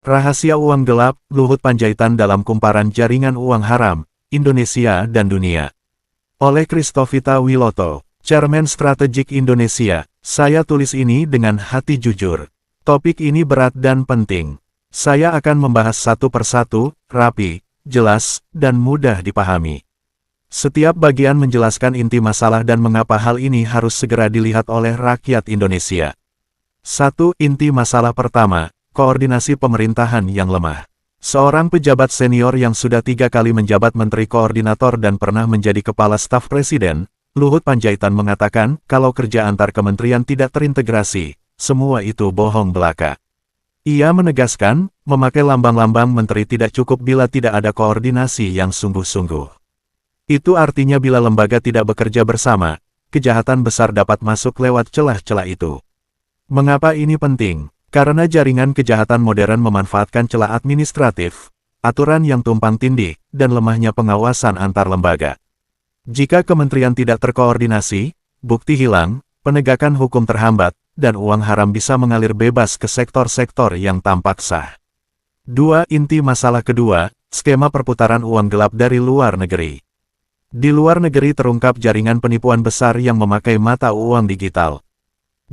Rahasia uang gelap, Luhut Panjaitan dalam kumparan jaringan uang haram, Indonesia dan dunia. Oleh Christovita Wiloto, Chairman Strategik Indonesia. Saya tulis ini dengan hati jujur. Topik ini berat dan penting. Saya akan membahas satu persatu, rapi, jelas, dan mudah dipahami. Setiap bagian menjelaskan inti masalah dan mengapa hal ini harus segera dilihat oleh rakyat Indonesia. 1. Inti masalah pertama, koordinasi pemerintahan yang lemah. Seorang pejabat senior yang sudah 3 kali menjabat Menteri Koordinator dan pernah menjadi Kepala Staf Presiden, Luhut Panjaitan mengatakan, kalau kerja antar kementerian tidak terintegrasi, semua itu bohong belaka. Ia menegaskan, memakai lambang-lambang menteri tidak cukup bila tidak ada koordinasi yang sungguh-sungguh. Itu artinya bila lembaga tidak bekerja bersama, kejahatan besar dapat masuk lewat celah-celah itu. Mengapa ini penting? Karena jaringan kejahatan modern memanfaatkan celah administratif, aturan yang tumpang tindih, dan lemahnya pengawasan antar lembaga. Jika kementerian tidak terkoordinasi, bukti hilang, penegakan hukum terhambat, dan uang haram bisa mengalir bebas ke sektor-sektor yang tampak sah. 2. Inti masalah kedua, skema perputaran uang gelap dari luar negeri. Di luar negeri terungkap jaringan penipuan besar yang memakai mata uang digital.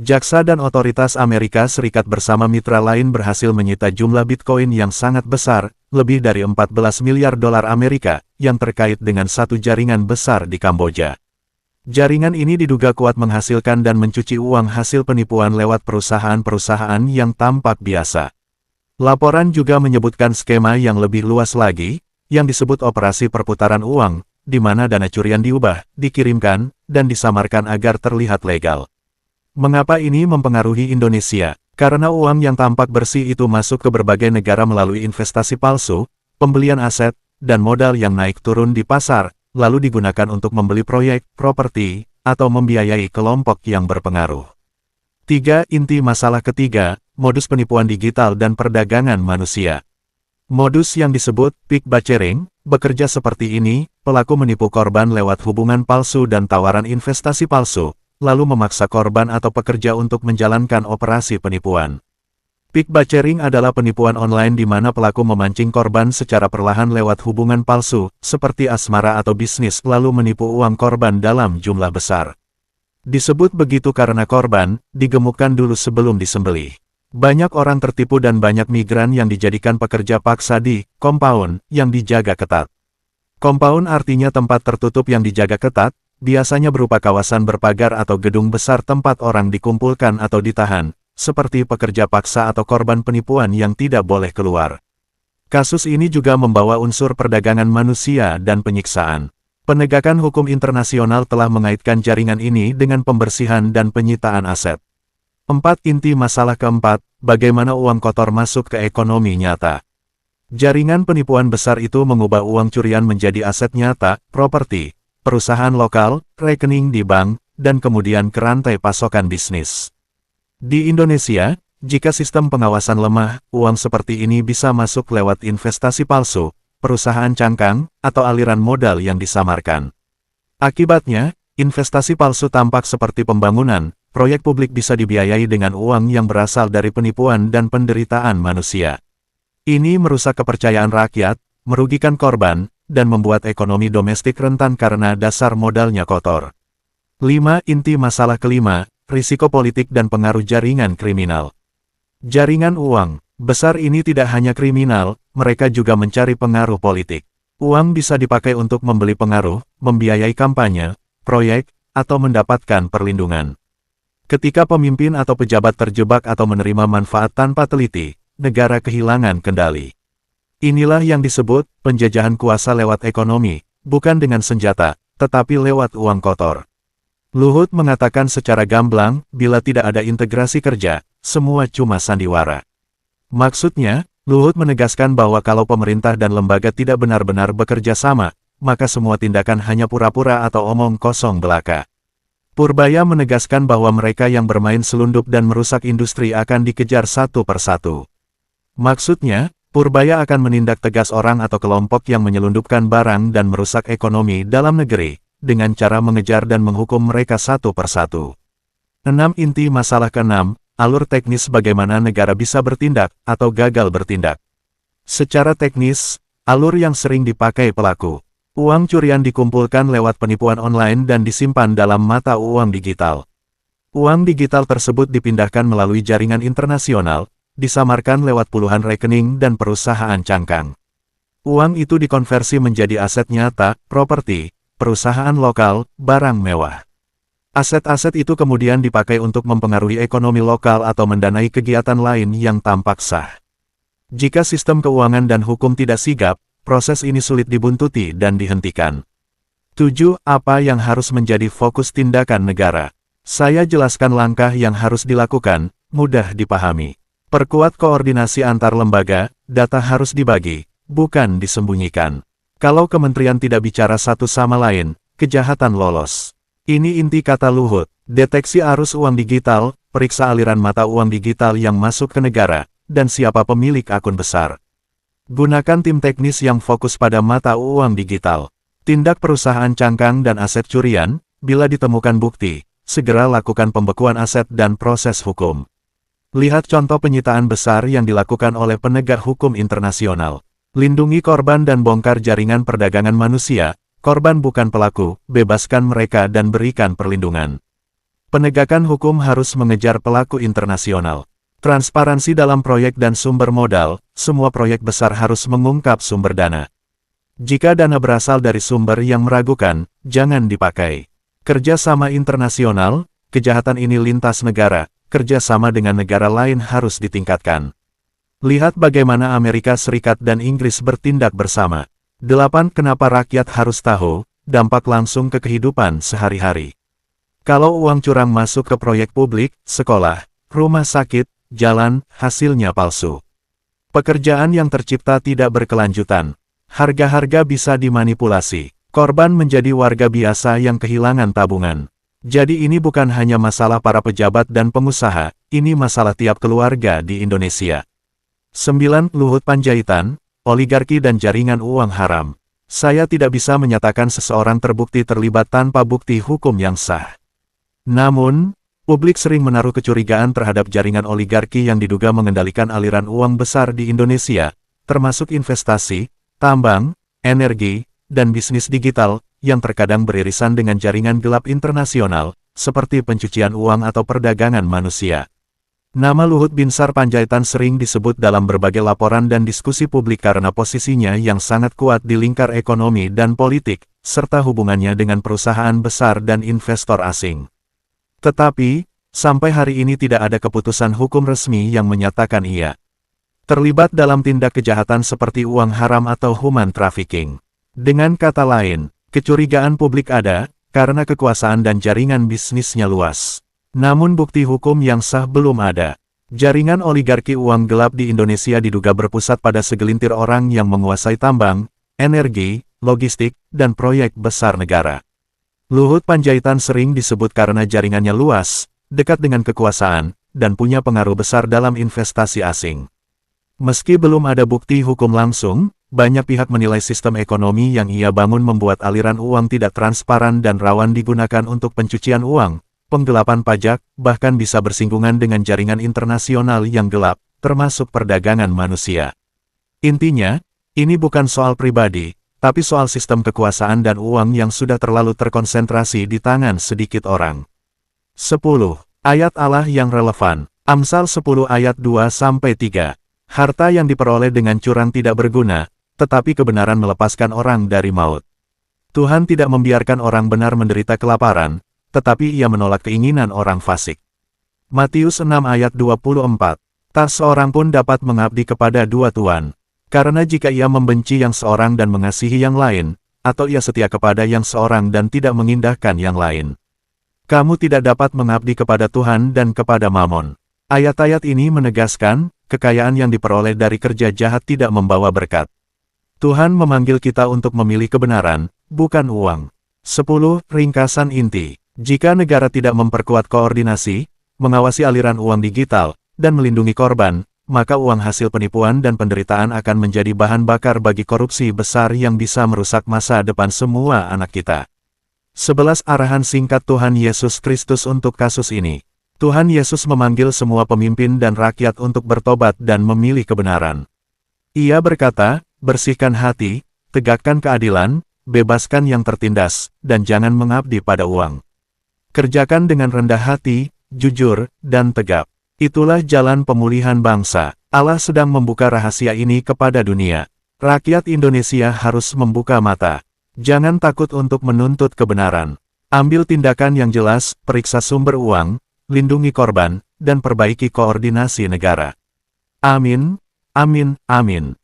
Jaksa dan otoritas Amerika Serikat bersama mitra lain berhasil menyita jumlah Bitcoin yang sangat besar, lebih dari 14 miliar dolar Amerika, yang terkait dengan satu jaringan besar di Kamboja. Jaringan ini diduga kuat menghasilkan dan mencuci uang hasil penipuan lewat perusahaan-perusahaan yang tampak biasa. Laporan juga menyebutkan skema yang lebih luas lagi, yang disebut operasi perputaran uang, di mana dana curian diubah, dikirimkan, dan disamarkan agar terlihat legal. Mengapa ini mempengaruhi Indonesia? Karena uang yang tampak bersih itu masuk ke berbagai negara melalui investasi palsu, pembelian aset, dan modal yang naik turun di pasar, lalu digunakan untuk membeli proyek, properti, atau membiayai kelompok yang berpengaruh. 3. Inti masalah ketiga, modus penipuan digital dan perdagangan manusia. Modus yang disebut pick bachering, bekerja seperti ini, pelaku menipu korban lewat hubungan palsu dan tawaran investasi palsu, lalu memaksa korban atau pekerja untuk menjalankan operasi penipuan. Pick bachering adalah penipuan online di mana pelaku memancing korban secara perlahan lewat hubungan palsu, seperti asmara atau bisnis, lalu menipu uang korban dalam jumlah besar. Disebut begitu karena korban digemukkan dulu sebelum disembelih. Banyak orang tertipu dan banyak migran yang dijadikan pekerja paksa di compound yang dijaga ketat. Compound artinya tempat tertutup yang dijaga ketat, biasanya berupa kawasan berpagar atau gedung besar tempat orang dikumpulkan atau ditahan, seperti pekerja paksa atau korban penipuan yang tidak boleh keluar. Kasus ini juga membawa unsur perdagangan manusia dan penyiksaan. Penegakan hukum internasional telah mengaitkan jaringan ini dengan pembersihan dan penyitaan aset. 4. Inti masalah keempat, bagaimana uang kotor masuk ke ekonomi nyata. Jaringan penipuan besar itu mengubah uang curian menjadi aset nyata, properti, perusahaan lokal, rekening di bank, dan kemudian ke rantai pasokan bisnis. Di Indonesia, jika sistem pengawasan lemah, uang seperti ini bisa masuk lewat investasi palsu, perusahaan cangkang, atau aliran modal yang disamarkan. Akibatnya, investasi palsu tampak seperti pembangunan, proyek publik bisa dibiayai dengan uang yang berasal dari penipuan dan penderitaan manusia. Ini merusak kepercayaan rakyat, merugikan korban, dan membuat ekonomi domestik rentan karena dasar modalnya kotor. 5. Inti masalah kelima, risiko politik dan pengaruh jaringan kriminal. Jaringan uang besar ini tidak hanya kriminal, mereka juga mencari pengaruh politik. Uang bisa dipakai untuk membeli pengaruh, membiayai kampanye, proyek, atau mendapatkan perlindungan. Ketika pemimpin atau pejabat terjebak atau menerima manfaat tanpa teliti, negara kehilangan kendali. Inilah yang disebut penjajahan kuasa lewat ekonomi, bukan dengan senjata, tetapi lewat uang kotor. Luhut mengatakan secara gamblang, bila tidak ada integrasi kerja, semua cuma sandiwara. Maksudnya, Luhut menegaskan bahwa kalau pemerintah dan lembaga tidak benar-benar bekerja sama, maka semua tindakan hanya pura-pura atau omong kosong belaka. Purbaya menegaskan bahwa mereka yang bermain selundup dan merusak industri akan dikejar satu persatu. Maksudnya, Purbaya akan menindak tegas orang atau kelompok yang menyelundupkan barang dan merusak ekonomi dalam negeri, dengan cara mengejar dan menghukum mereka satu persatu. 6. Inti masalah ke-6, alur teknis bagaimana negara bisa bertindak atau gagal bertindak. Secara teknis, alur yang sering dipakai pelaku. Uang curian dikumpulkan lewat penipuan online dan disimpan dalam mata uang digital. Uang digital tersebut dipindahkan melalui jaringan internasional, disamarkan lewat puluhan rekening dan perusahaan cangkang. Uang itu dikonversi menjadi aset nyata, properti, perusahaan lokal, barang mewah. Aset-aset itu kemudian dipakai untuk mempengaruhi ekonomi lokal atau mendanai kegiatan lain yang tampak sah. Jika sistem keuangan dan hukum tidak sigap, proses ini sulit dibuntuti dan dihentikan. 7. Apa yang harus menjadi fokus tindakan negara? Saya jelaskan langkah yang harus dilakukan, mudah dipahami. Perkuat koordinasi antar lembaga, data harus dibagi, bukan disembunyikan. Kalau kementerian tidak bicara satu sama lain, kejahatan lolos. Ini inti kata Luhut. Deteksi arus uang digital, periksa aliran mata uang digital yang masuk ke negara, dan siapa pemilik akun besar. Gunakan tim teknis yang fokus pada mata uang digital. Tindak perusahaan cangkang dan aset curian, bila ditemukan bukti, segera lakukan pembekuan aset dan proses hukum. Lihat contoh penyitaan besar yang dilakukan oleh penegak hukum internasional. Lindungi korban dan bongkar jaringan perdagangan manusia, korban bukan pelaku, bebaskan mereka dan berikan perlindungan. Penegakan hukum harus mengejar pelaku internasional. Transparansi dalam proyek dan sumber modal, semua proyek besar harus mengungkap sumber dana. Jika dana berasal dari sumber yang meragukan, jangan dipakai. Kerjasama internasional, kejahatan ini lintas negara, kerjasama dengan negara lain harus ditingkatkan. Lihat bagaimana Amerika Serikat dan Inggris bertindak bersama. 8. Kenapa rakyat harus tahu, dampak langsung ke kehidupan sehari-hari. Kalau uang curang masuk ke proyek publik, sekolah, rumah sakit, jalan, hasilnya palsu. Pekerjaan yang tercipta tidak berkelanjutan. Harga-harga bisa dimanipulasi. Korban menjadi warga biasa yang kehilangan tabungan. Jadi ini bukan hanya masalah para pejabat dan pengusaha, ini masalah tiap keluarga di Indonesia. 9. Luhut Panjaitan, oligarki dan jaringan uang haram. Saya tidak bisa menyatakan seseorang terbukti terlibat tanpa bukti hukum yang sah. Namun, publik sering menaruh kecurigaan terhadap jaringan oligarki yang diduga mengendalikan aliran uang besar di Indonesia, termasuk investasi, tambang, energi, dan bisnis digital, yang terkadang beririsan dengan jaringan gelap internasional, seperti pencucian uang atau perdagangan manusia. Nama Luhut Binsar Panjaitan sering disebut dalam berbagai laporan dan diskusi publik karena posisinya yang sangat kuat di lingkar ekonomi dan politik, serta hubungannya dengan perusahaan besar dan investor asing. Tetapi, sampai hari ini tidak ada keputusan hukum resmi yang menyatakan ia terlibat dalam tindak kejahatan seperti uang haram atau human trafficking. Dengan kata lain, kecurigaan publik ada, karena kekuasaan dan jaringan bisnisnya luas. Namun bukti hukum yang sah belum ada. Jaringan oligarki uang gelap di Indonesia diduga berpusat pada segelintir orang yang menguasai tambang, energi, logistik, dan proyek besar negara. Luhut Panjaitan sering disebut karena jaringannya luas, dekat dengan kekuasaan, dan punya pengaruh besar dalam investasi asing. Meski belum ada bukti hukum langsung, banyak pihak menilai sistem ekonomi yang ia bangun membuat aliran uang tidak transparan dan rawan digunakan untuk pencucian uang, penggelapan pajak, bahkan bisa bersinggungan dengan jaringan internasional yang gelap, termasuk perdagangan manusia. Intinya, ini bukan soal pribadi, tapi soal sistem kekuasaan dan uang yang sudah terlalu terkonsentrasi di tangan sedikit orang. 10. Ayat Allah yang relevan. Amsal 10 ayat 2-3. Harta yang diperoleh dengan curang tidak berguna, tetapi kebenaran melepaskan orang dari maut. Tuhan tidak membiarkan orang benar menderita kelaparan, tetapi ia menolak keinginan orang fasik. Matius 6 ayat 24. Tak seorang pun dapat mengabdi kepada dua tuan. Karena jika ia membenci yang seorang dan mengasihi yang lain, atau ia setia kepada yang seorang dan tidak mengindahkan yang lain, kamu tidak dapat mengabdi kepada Tuhan dan kepada Mamon. Ayat-ayat ini menegaskan, kekayaan yang diperoleh dari kerja jahat tidak membawa berkat. Tuhan memanggil kita untuk memilih kebenaran, bukan uang. 10. Ringkasan inti. Jika negara tidak memperkuat koordinasi, mengawasi aliran uang digital, dan melindungi korban, maka uang hasil penipuan dan penderitaan akan menjadi bahan bakar bagi korupsi besar yang bisa merusak masa depan semua anak kita. 11 Arahan singkat Tuhan Yesus Kristus untuk kasus ini. Tuhan Yesus memanggil semua pemimpin dan rakyat untuk bertobat dan memilih kebenaran. Ia berkata, bersihkan hati, tegakkan keadilan, bebaskan yang tertindas, dan jangan mengabdi pada uang. Kerjakan dengan rendah hati, jujur, dan tegap. Itulah jalan pemulihan bangsa. Allah sedang membuka rahasia ini kepada dunia. Rakyat Indonesia harus membuka mata. Jangan takut untuk menuntut kebenaran. Ambil tindakan yang jelas, periksa sumber uang, lindungi korban, dan perbaiki koordinasi negara. Amin, amin, amin.